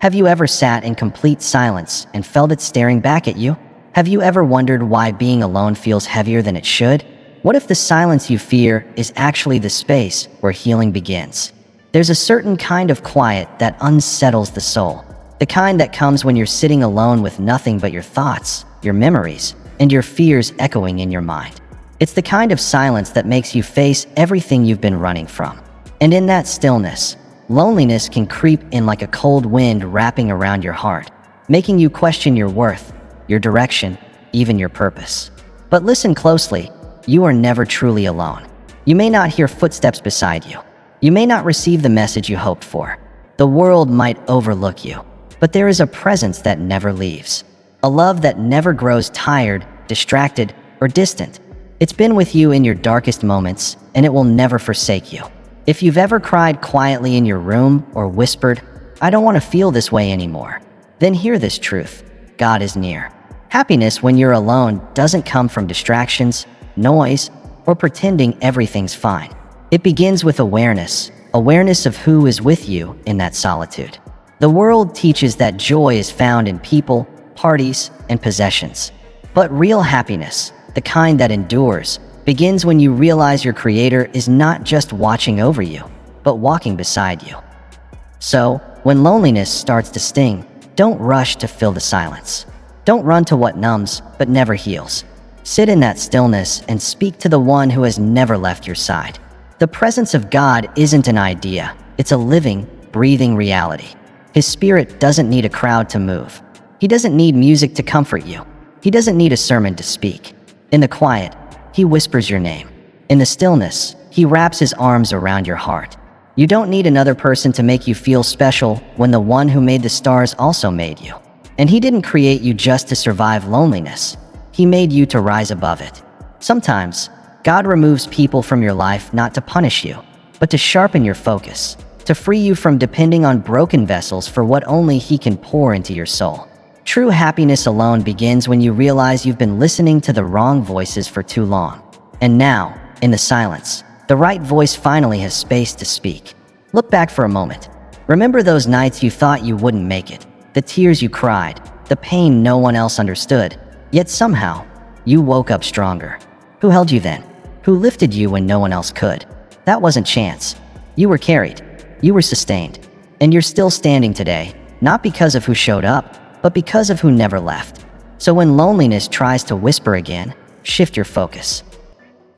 Have you ever sat in complete silence and felt it staring back at you? Have you ever wondered why being alone feels heavier than it should? What if the silence you fear is actually the space where healing begins? There's a certain kind of quiet that unsettles the soul. The kind that comes when you're sitting alone with nothing but your thoughts, your memories, and your fears echoing in your mind. It's the kind of silence that makes you face everything you've been running from. And in that stillness, loneliness can creep in like a cold wind wrapping around your heart, making you question your worth, your direction, even your purpose. But listen closely, you are never truly alone. You may not hear footsteps beside you. You may not receive the message you hoped for. The world might overlook you, but there is a presence that never leaves. A love that never grows tired, distracted, or distant. It's been with you in your darkest moments, and it will never forsake you. If you've ever cried quietly in your room or whispered, "I don't want to feel this way anymore," then hear this truth: God is near. Happiness when you're alone doesn't come from distractions, noise, or pretending everything's fine. It begins with awareness of who is with you in that solitude. The world teaches that joy is found in people, parties, and possessions. But real happiness, the kind that endures, begins when you realize your Creator is not just watching over you, but walking beside you. So, when loneliness starts to sting, don't rush to fill the silence. Don't run to what numbs but never heals. Sit in that stillness and speak to the one who has never left your side. The presence of God isn't an idea, it's a living, breathing reality. His Spirit doesn't need a crowd to move. He doesn't need music to comfort you. He doesn't need a sermon to speak. In the quiet, He whispers your name. In the stillness, He wraps His arms around your heart. You don't need another person to make you feel special when the one who made the stars also made you. And He didn't create you just to survive loneliness. He made you to rise above it. Sometimes, God removes people from your life not to punish you, but to sharpen your focus, to free you from depending on broken vessels for what only He can pour into your soul. True happiness alone begins when you realize you've been listening to the wrong voices for too long. And now, in the silence, the right voice finally has space to speak. Look back for a moment. Remember those nights you thought you wouldn't make it, the tears you cried, the pain no one else understood. Yet somehow, you woke up stronger. Who held you then? Who lifted you when no one else could? That wasn't chance. You were carried. You were sustained. And you're still standing today, not because of who showed up, but because of who never left. So when loneliness tries to whisper again, shift your focus.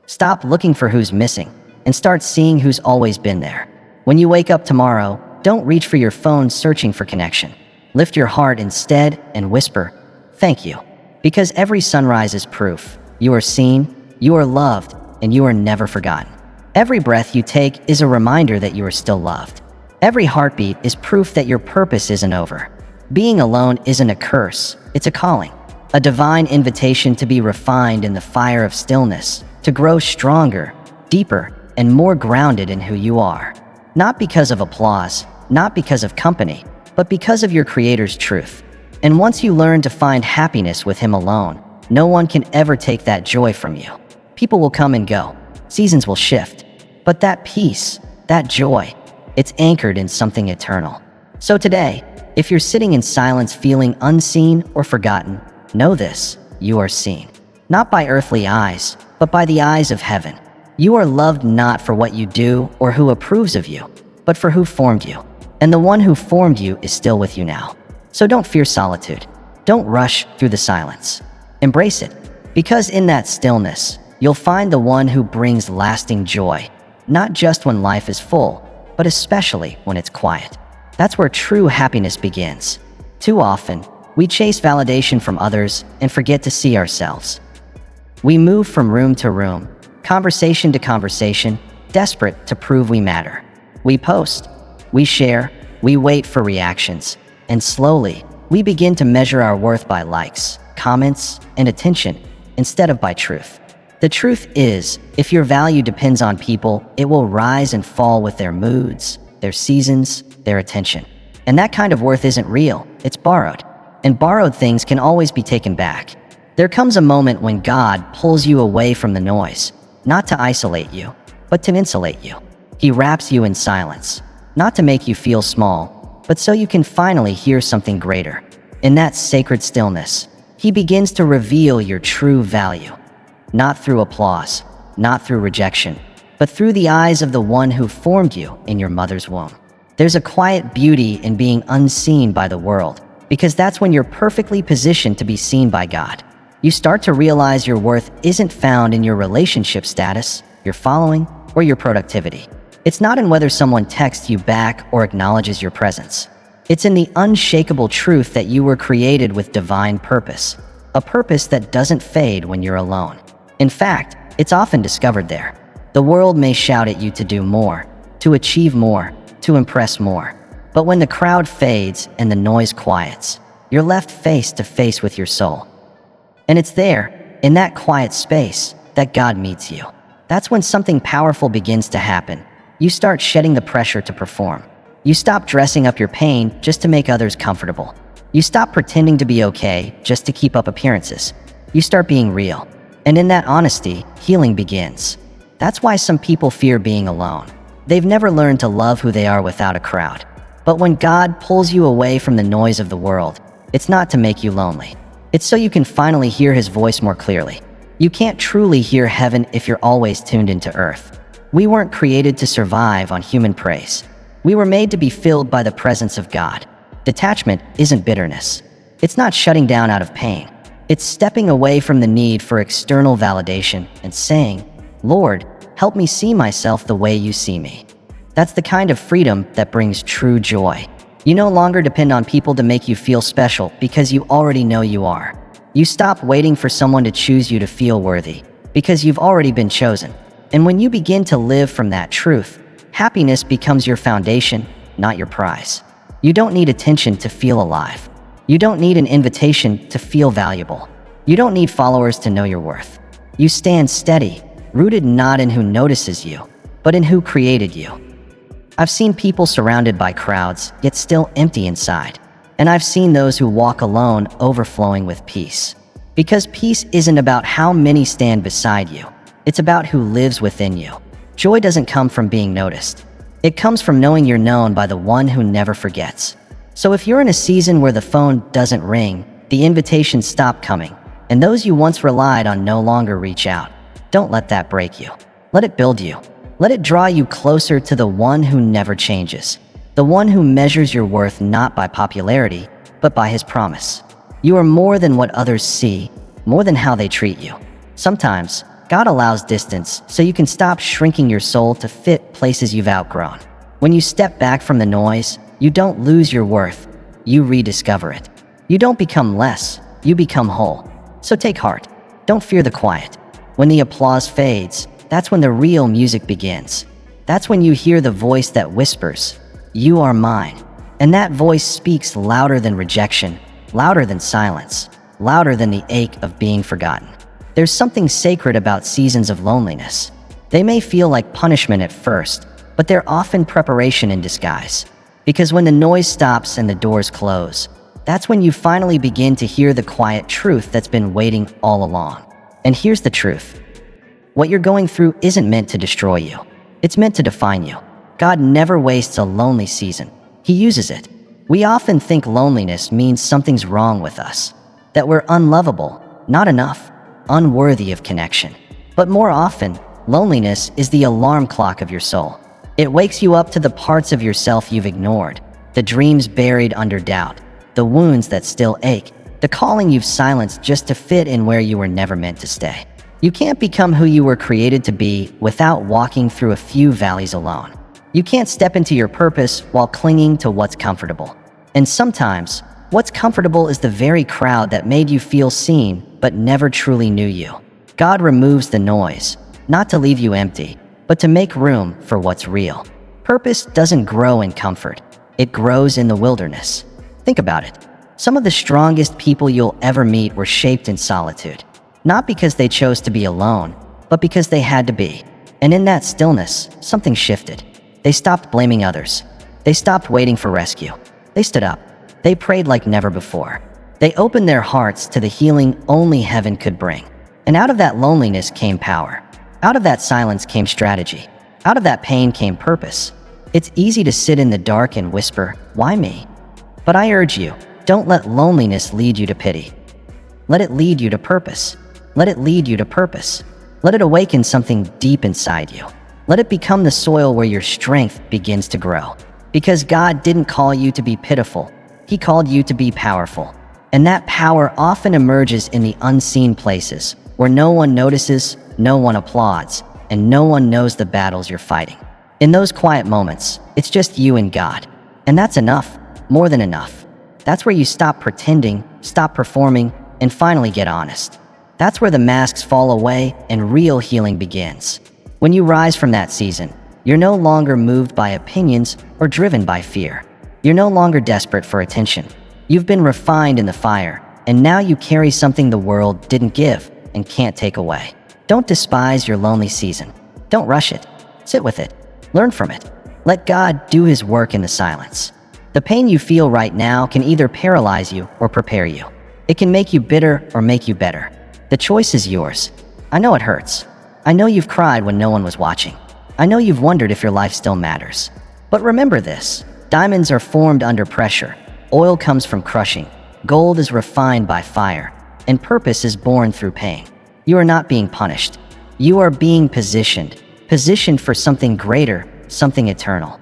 Stop looking for who's missing and start seeing who's always been there. When you wake up tomorrow, don't reach for your phone searching for connection. Lift your heart instead and whisper, "Thank you." Because every sunrise is proof. You are seen, you are loved, and you are never forgotten. Every breath you take is a reminder that you are still loved. Every heartbeat is proof that your purpose isn't over. Being alone isn't a curse, it's a calling. A divine invitation to be refined in the fire of stillness, to grow stronger, deeper, and more grounded in who you are. Not because of applause, not because of company, but because of your Creator's truth. And once you learn to find happiness with Him alone, no one can ever take that joy from you. People will come and go, seasons will shift, but that peace, that joy, it's anchored in something eternal. So today, if you're sitting in silence feeling unseen or forgotten, know this: you are seen. Not by earthly eyes, but by the eyes of heaven. You are loved not for what you do or who approves of you, but for who formed you. And the one who formed you is still with you now. So don't fear solitude. Don't rush through the silence. Embrace it, because in that stillness, you'll find the one who brings lasting joy, not just when life is full, but especially when it's quiet. That's where true happiness begins. Too often, we chase validation from others and forget to see ourselves. We move from room to room, conversation to conversation, desperate to prove we matter. We post, we share, we wait for reactions. And slowly, we begin to measure our worth by likes, comments, and attention, instead of by truth. The truth is, if your value depends on people, it will rise and fall with their moods, their seasons, their attention. And that kind of worth isn't real, it's borrowed. And borrowed things can always be taken back. There comes a moment when God pulls you away from the noise, not to isolate you, but to insulate you. He wraps you in silence, not to make you feel small, but so you can finally hear something greater. In that sacred stillness, He begins to reveal your true value. Not through applause, not through rejection, but through the eyes of the one who formed you in your mother's womb. There's a quiet beauty in being unseen by the world, because that's when you're perfectly positioned to be seen by God. You start to realize your worth isn't found in your relationship status, your following, or your productivity. It's not in whether someone texts you back or acknowledges your presence. It's in the unshakable truth that you were created with divine purpose, a purpose that doesn't fade when you're alone. In fact, it's often discovered there. The world may shout at you to do more, to achieve more, to impress more. But when the crowd fades and the noise quiets, you're left face to face with your soul. And it's there, in that quiet space, that God meets you. That's when something powerful begins to happen. You start shedding the pressure to perform. You stop dressing up your pain just to make others comfortable. You stop pretending to be okay just to keep up appearances. You start being real. And in that honesty, healing begins. That's why some people fear being alone. They've never learned to love who they are without a crowd. But when God pulls you away from the noise of the world, it's not to make you lonely. It's so you can finally hear His voice more clearly. You can't truly hear heaven if you're always tuned into earth. We weren't created to survive on human praise. We were made to be filled by the presence of God. Detachment isn't bitterness. It's not shutting down out of pain. It's stepping away from the need for external validation and saying, "Lord, help me see myself the way you see me." That's the kind of freedom that brings true joy. You no longer depend on people to make you feel special because you already know you are. You stop waiting for someone to choose you to feel worthy because you've already been chosen. And when you begin to live from that truth, happiness becomes your foundation, not your prize. You don't need attention to feel alive. You don't need an invitation to feel valuable. You don't need followers to know your worth. You stand steady, rooted not in who notices you, but in who created you. I've seen people surrounded by crowds, yet still empty inside. And I've seen those who walk alone, overflowing with peace. Because peace isn't about how many stand beside you. It's about who lives within you. Joy doesn't come from being noticed. It comes from knowing you're known by the one who never forgets. So if you're in a season where the phone doesn't ring, the invitations stop coming, and those you once relied on no longer reach out, don't let that break you. Let it build you. Let it draw you closer to the one who never changes. The one who measures your worth not by popularity, but by His promise. You are more than what others see, more than how they treat you. Sometimes, God allows distance so you can stop shrinking your soul to fit places you've outgrown. When you step back from the noise, you don't lose your worth, you rediscover it. You don't become less, you become whole. So take heart. Don't fear the quiet. When the applause fades, that's when the real music begins. That's when you hear the voice that whispers, "You are mine." And that voice speaks louder than rejection, louder than silence, louder than the ache of being forgotten. There's something sacred about seasons of loneliness. They may feel like punishment at first, but they're often preparation in disguise. Because when the noise stops and the doors close, that's when you finally begin to hear the quiet truth that's been waiting all along. And here's the truth. What you're going through isn't meant to destroy you. It's meant to define you. God never wastes a lonely season. He uses it. We often think loneliness means something's wrong with us, that we're unlovable, not enough, unworthy of connection. But more often, loneliness is the alarm clock of your soul. It wakes you up to the parts of yourself you've ignored, the dreams buried under doubt, the wounds that still ache, the calling you've silenced just to fit in where you were never meant to stay. You can't become who you were created to be without walking through a few valleys alone. You can't step into your purpose while clinging to what's comfortable. And sometimes, what's comfortable is the very crowd that made you feel seen but never truly knew you. God removes the noise, not to leave you empty, but to make room for what's real. Purpose doesn't grow in comfort. It grows in the wilderness. Think about it. Some of the strongest people you'll ever meet were shaped in solitude. Not because they chose to be alone, but because they had to be. And in that stillness, something shifted. They stopped blaming others. They stopped waiting for rescue. They stood up. They prayed like never before. They opened their hearts to the healing only heaven could bring. And out of that loneliness came power. Out of that silence came strategy. Out of that pain came purpose. It's easy to sit in the dark and whisper, "Why me?" But I urge you, don't let loneliness lead you to pity. Let it lead you to purpose. Let it lead you to purpose. Let it awaken something deep inside you. Let it become the soil where your strength begins to grow. Because God didn't call you to be pitiful. He called you to be powerful. And that power often emerges in the unseen places, where no one notices, no one applauds, and no one knows the battles you're fighting. In those quiet moments, it's just you and God. And that's enough, more than enough. That's where you stop pretending, stop performing, and finally get honest. That's where the masks fall away and real healing begins. When you rise from that season, you're no longer moved by opinions or driven by fear. You're no longer desperate for attention. You've been refined in the fire, and now you carry something the world didn't give and can't take away. Don't despise your lonely season. Don't rush it. Sit with it. Learn from it. Let God do His work in the silence. The pain you feel right now can either paralyze you or prepare you. It can make you bitter or make you better. The choice is yours. I know it hurts. I know you've cried when no one was watching. I know you've wondered if your life still matters. But remember this, diamonds are formed under pressure. Oil comes from crushing. Gold is refined by fire. And purpose is born through pain. You are not being punished. You are being positioned for something greater, something eternal.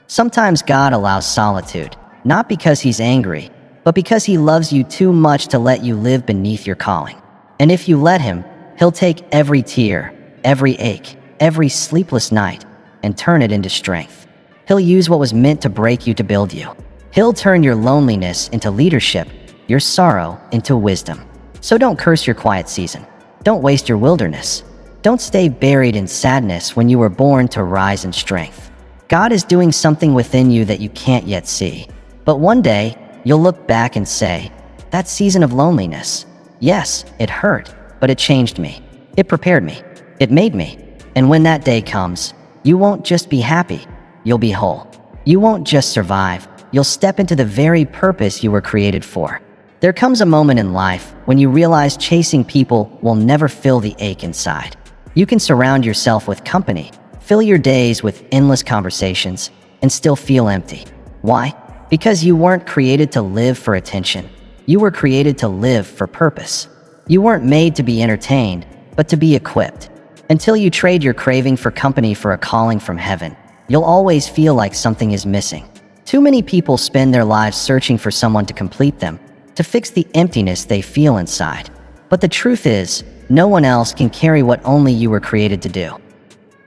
Sometimes God allows solitude, not because He's angry, but because He loves you too much to let you live beneath your calling. And if you let Him, He'll take every tear, every ache, every sleepless night, and turn it into strength. He'll use what was meant to break you to build you. He'll turn your loneliness into leadership, your sorrow into wisdom. So don't curse your quiet season. Don't waste your wilderness. Don't stay buried in sadness when you were born to rise in strength. God is doing something within you that you can't yet see. But one day, you'll look back and say, that season of loneliness, yes, it hurt, but it changed me. It prepared me. It made me. And when that day comes, you won't just be happy, you'll be whole. You won't just survive, you'll step into the very purpose you were created for. There comes a moment in life when you realize chasing people will never fill the ache inside. You can surround yourself with company, fill your days with endless conversations, and still feel empty. Why? Because you weren't created to live for attention. You were created to live for purpose. You weren't made to be entertained, but to be equipped. Until you trade your craving for company for a calling from heaven, you'll always feel like something is missing. Too many people spend their lives searching for someone to complete them, to fix the emptiness they feel inside. But the truth is, no one else can carry what only you were created to do.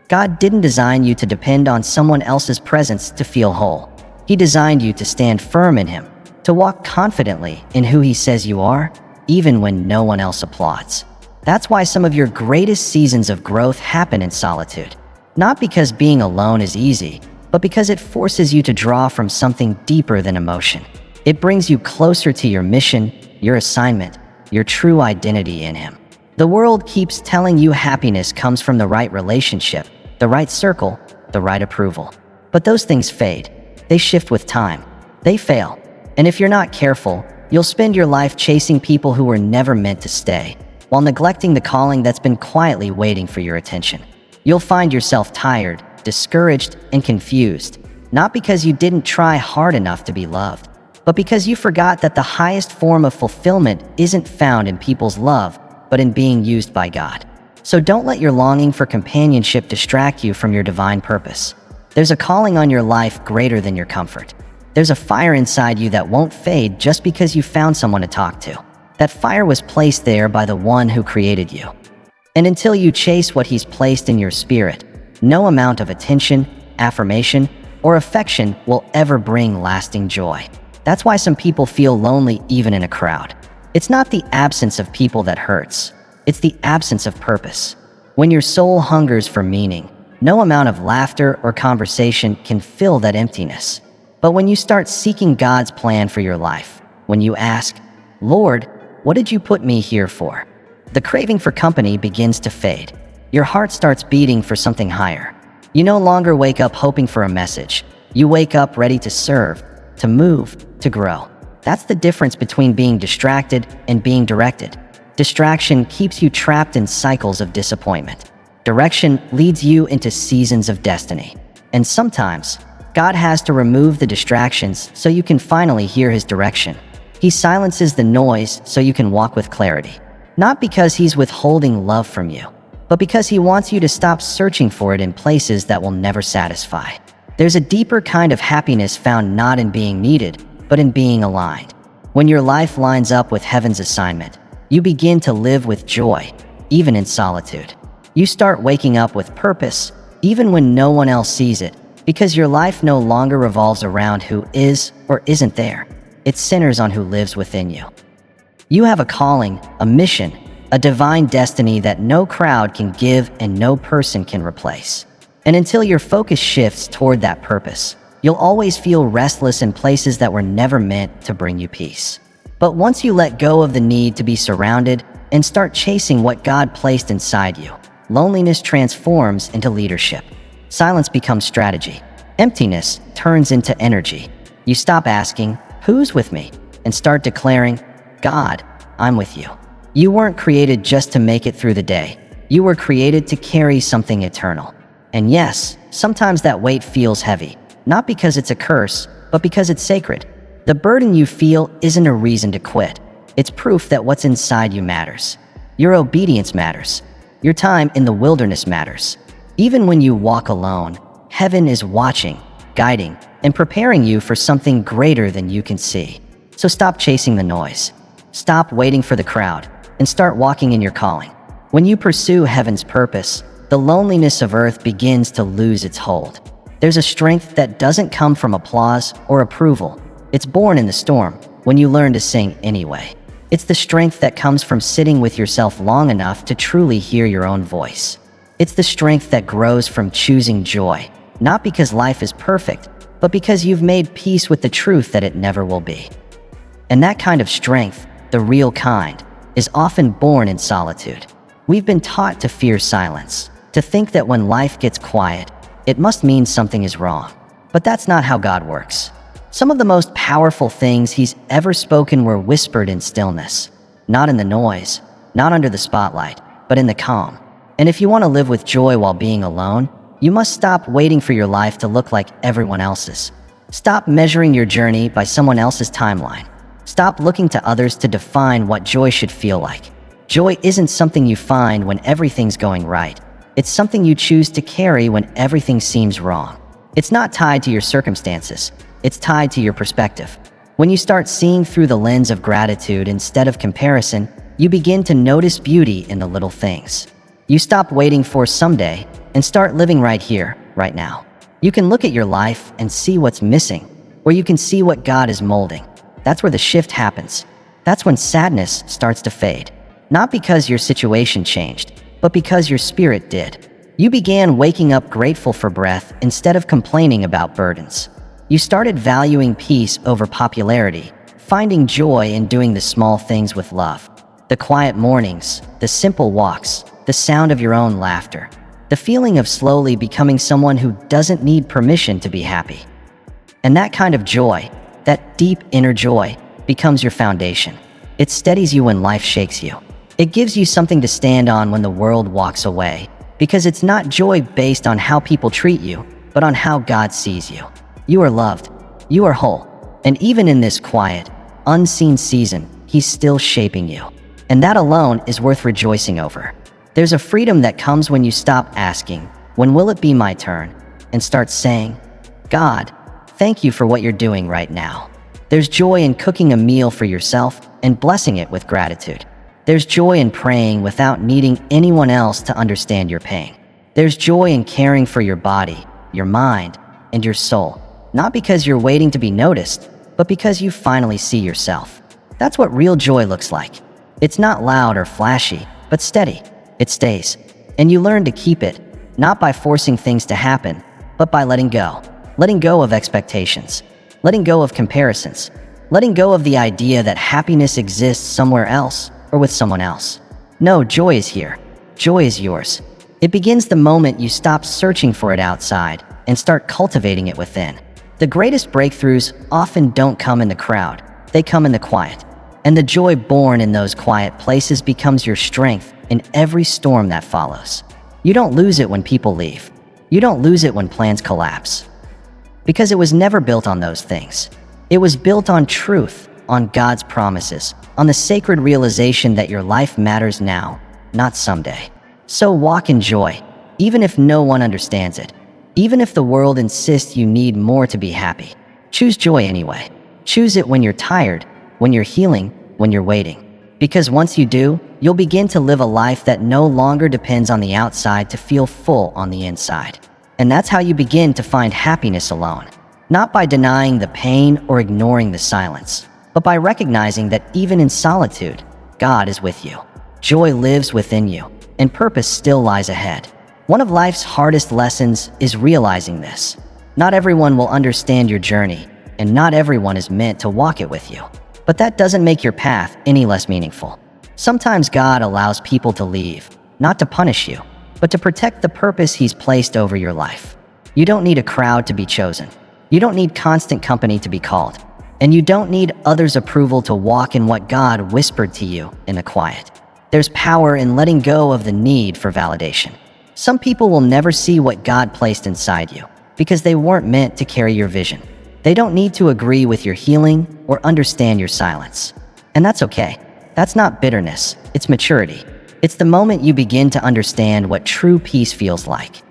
God didn't design you to depend on someone else's presence to feel whole. He designed you to stand firm in Him, to walk confidently in who He says you are, even when no one else applauds. That's why some of your greatest seasons of growth happen in solitude. Not because being alone is easy, but because it forces you to draw from something deeper than emotion. It brings you closer to your mission, your assignment, your true identity in Him. The world keeps telling you happiness comes from the right relationship, the right circle, the right approval. But those things fade. They shift with time. They fail. And if you're not careful, you'll spend your life chasing people who were never meant to stay, while neglecting the calling that's been quietly waiting for your attention. You'll find yourself tired, discouraged, and confused, not because you didn't try hard enough to be loved, but because you forgot that the highest form of fulfillment isn't found in people's love, but in being used by God. So don't let your longing for companionship distract you from your divine purpose. There's a calling on your life greater than your comfort. There's a fire inside you that won't fade just because you found someone to talk to. That fire was placed there by the one who created you. And until you chase what He's placed in your spirit, no amount of attention, affirmation, or affection will ever bring lasting joy. That's why some people feel lonely even in a crowd. It's not the absence of people that hurts. It's the absence of purpose. When your soul hungers for meaning, no amount of laughter or conversation can fill that emptiness. But when you start seeking God's plan for your life, when you ask, Lord, what did you put me here for? The craving for company begins to fade. Your heart starts beating for something higher. You no longer wake up hoping for a message. You wake up ready to serve, to move, to grow. That's the difference between being distracted and being directed. Distraction keeps you trapped in cycles of disappointment. Direction leads you into seasons of destiny. And sometimes, God has to remove the distractions so you can finally hear His direction. He silences the noise so you can walk with clarity. Not because He's withholding love from you, but because He wants you to stop searching for it in places that will never satisfy. There's a deeper kind of happiness found not in being needed, but in being aligned. When your life lines up with heaven's assignment, you begin to live with joy, even in solitude. You start waking up with purpose, even when no one else sees it, because your life no longer revolves around who is or isn't there. It centers on who lives within you. You have a calling, a mission, a divine destiny that no crowd can give and no person can replace. And until your focus shifts toward that purpose, you'll always feel restless in places that were never meant to bring you peace. But once you let go of the need to be surrounded and start chasing what God placed inside you, loneliness transforms into leadership. Silence becomes strategy. Emptiness turns into energy. You stop asking, "Who's with me?" and start declaring, "God, I'm with you." You weren't created just to make it through the day. You were created to carry something eternal. And yes, sometimes that weight feels heavy, not because it's a curse, but because it's sacred. The burden you feel isn't a reason to quit. It's proof that what's inside you matters. Your obedience matters. Your time in the wilderness matters. Even when you walk alone, heaven is watching, guiding, and preparing you for something greater than you can see. So stop chasing the noise. Stop waiting for the crowd, and start walking in your calling. When you pursue heaven's purpose, the loneliness of earth begins to lose its hold. There's a strength that doesn't come from applause or approval. It's born in the storm, when you learn to sing anyway. It's the strength that comes from sitting with yourself long enough to truly hear your own voice. It's the strength that grows from choosing joy, not because life is perfect, but because you've made peace with the truth that it never will be. And that kind of strength, the real kind, is often born in solitude. We've been taught to fear silence, to think that when life gets quiet, it must mean something is wrong. But that's not how God works. Some of the most powerful things He's ever spoken were whispered in stillness. Not in the noise, not under the spotlight, but in the calm. And if you want to live with joy while being alone, you must stop waiting for your life to look like everyone else's. Stop measuring your journey by someone else's timeline. Stop looking to others to define what joy should feel like. Joy isn't something you find when everything's going right. It's something you choose to carry when everything seems wrong. It's not tied to your circumstances. It's tied to your perspective. When you start seeing through the lens of gratitude instead of comparison, you begin to notice beauty in the little things. You stop waiting for someday and start living right here, right now. You can look at your life and see what's missing, or you can see what God is molding. That's where the shift happens. That's when sadness starts to fade. Not because your situation changed, but because your spirit did. You began waking up grateful for breath instead of complaining about burdens. You started valuing peace over popularity, finding joy in doing the small things with love. The quiet mornings, the simple walks, the sound of your own laughter. The feeling of slowly becoming someone who doesn't need permission to be happy. And that kind of joy, that deep inner joy, becomes your foundation. It steadies you when life shakes you. It gives you something to stand on when the world walks away, because it's not joy based on how people treat you, but on how God sees you. You are loved. You are whole. And even in this quiet, unseen season, He's still shaping you. And that alone is worth rejoicing over. There's a freedom that comes when you stop asking, "When will it be my turn?" and start saying, "God, thank you for what you're doing right now." There's joy in cooking a meal for yourself and blessing it with gratitude. There's joy in praying without needing anyone else to understand your pain. There's joy in caring for your body, your mind, and your soul, not because you're waiting to be noticed, but because you finally see yourself. That's what real joy looks like. It's not loud or flashy, but steady. It stays. And you learn to keep it, not by forcing things to happen, but by letting go. Letting go of expectations. Letting go of comparisons. Letting go of the idea that happiness exists somewhere else or with someone else. No, joy is here. Joy is yours. It begins the moment you stop searching for it outside and start cultivating it within. The greatest breakthroughs often don't come in the crowd. They come in the quiet. And the joy born in those quiet places becomes your strength in every storm that follows. You don't lose it when people leave. You don't lose it when plans collapse. Because it was never built on those things. It was built on truth, on God's promises, on the sacred realization that your life matters now, not someday. So walk in joy, even if no one understands it. Even if the world insists you need more to be happy. Choose joy anyway. Choose it when you're tired, when you're healing, when you're waiting. Because once you do, you'll begin to live a life that no longer depends on the outside to feel full on the inside. And that's how you begin to find happiness alone. Not by denying the pain or ignoring the silence, but by recognizing that even in solitude, God is with you. Joy lives within you, and purpose still lies ahead. One of life's hardest lessons is realizing this. Not everyone will understand your journey, and not everyone is meant to walk it with you. But that doesn't make your path any less meaningful. Sometimes God allows people to leave, not to punish you, but to protect the purpose He's placed over your life. You don't need a crowd to be chosen. You don't need constant company to be called. And you don't need others' approval to walk in what God whispered to you in the quiet. There's power in letting go of the need for validation. Some people will never see what God placed inside you because they weren't meant to carry your vision. They don't need to agree with your healing or understand your silence. And that's okay. That's not bitterness, it's maturity. It's the moment you begin to understand what true peace feels like.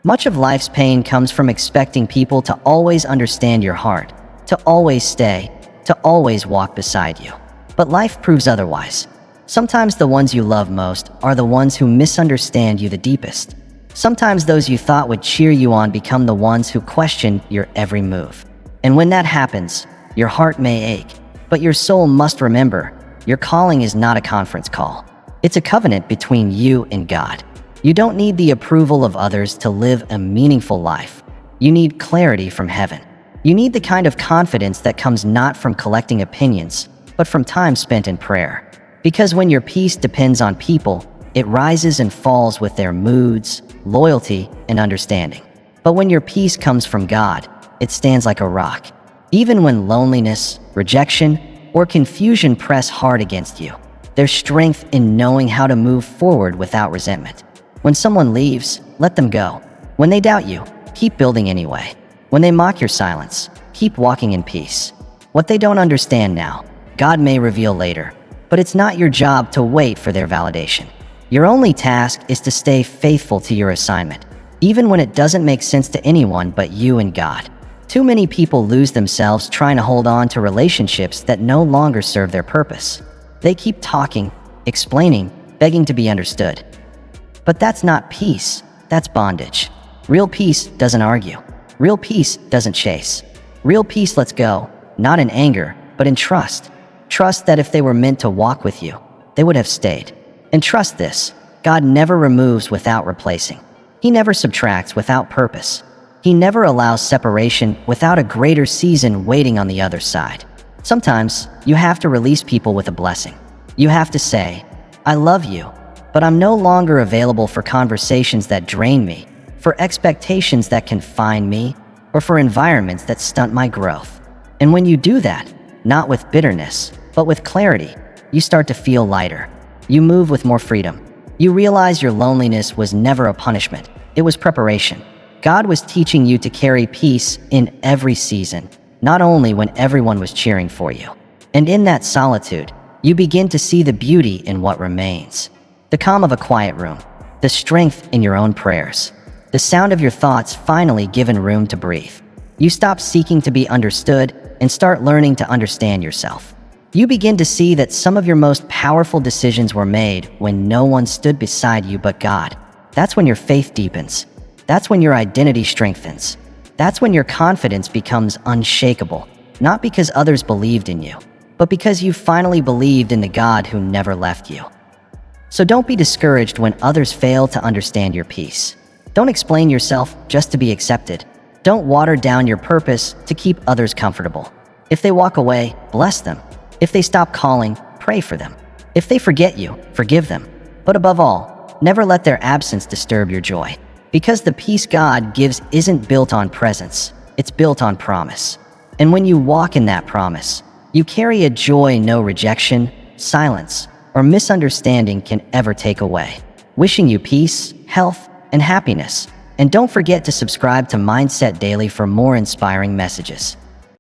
Much of life's pain comes from expecting people to always understand your heart, to always stay, to always walk beside you. But life proves otherwise. Sometimes the ones you love most are the ones who misunderstand you the deepest. Sometimes those you thought would cheer you on become the ones who question your every move. And when that happens, your heart may ache, but your soul must remember, your calling is not a conference call. It's a covenant between you and God. You don't need the approval of others to live a meaningful life. You need clarity from heaven. You need the kind of confidence that comes not from collecting opinions, but from time spent in prayer. Because when your peace depends on people, it rises and falls with their moods, loyalty, and understanding. But when your peace comes from God, it stands like a rock. Even when loneliness, rejection, or confusion press hard against you, there's strength in knowing how to move forward without resentment. When someone leaves, let them go. When they doubt you, keep building anyway. When they mock your silence, keep walking in peace. What they don't understand now, God may reveal later, but it's not your job to wait for their validation. Your only task is to stay faithful to your assignment, even when it doesn't make sense to anyone but you and God. Too many people lose themselves trying to hold on to relationships that no longer serve their purpose. They keep talking, explaining, begging to be understood. But that's not peace, that's bondage. Real peace doesn't argue. Real peace doesn't chase. Real peace lets go, not in anger, but in trust. Trust that if they were meant to walk with you, they would have stayed. And trust this, God never removes without replacing. He never subtracts without purpose. He never allows separation without a greater season waiting on the other side. Sometimes, you have to release people with a blessing. You have to say, I love you, but I'm no longer available for conversations that drain me, for expectations that confine me, or for environments that stunt my growth. And when you do that, not with bitterness, but with clarity, you start to feel lighter. You move with more freedom. You realize your loneliness was never a punishment. It was preparation. God was teaching you to carry peace in every season, not only when everyone was cheering for you. And in that solitude, you begin to see the beauty in what remains. The calm of a quiet room, the strength in your own prayers, the sound of your thoughts finally given room to breathe. You stop seeking to be understood and start learning to understand yourself. You begin to see that some of your most powerful decisions were made when no one stood beside you but God. That's when your faith deepens. That's when your identity strengthens. That's when your confidence becomes unshakable, not because others believed in you, but because you finally believed in the God who never left you. So don't be discouraged when others fail to understand your peace. Don't explain yourself just to be accepted. Don't water down your purpose to keep others comfortable. If they walk away, bless them. If they stop calling, pray for them. If they forget you, forgive them. But above all, never let their absence disturb your joy. Because the peace God gives isn't built on presence, it's built on promise. And when you walk in that promise, you carry a joy no rejection, silence, or misunderstanding can ever take away. Wishing you peace, health, and happiness. And don't forget to subscribe to Mindset Daily for more inspiring messages.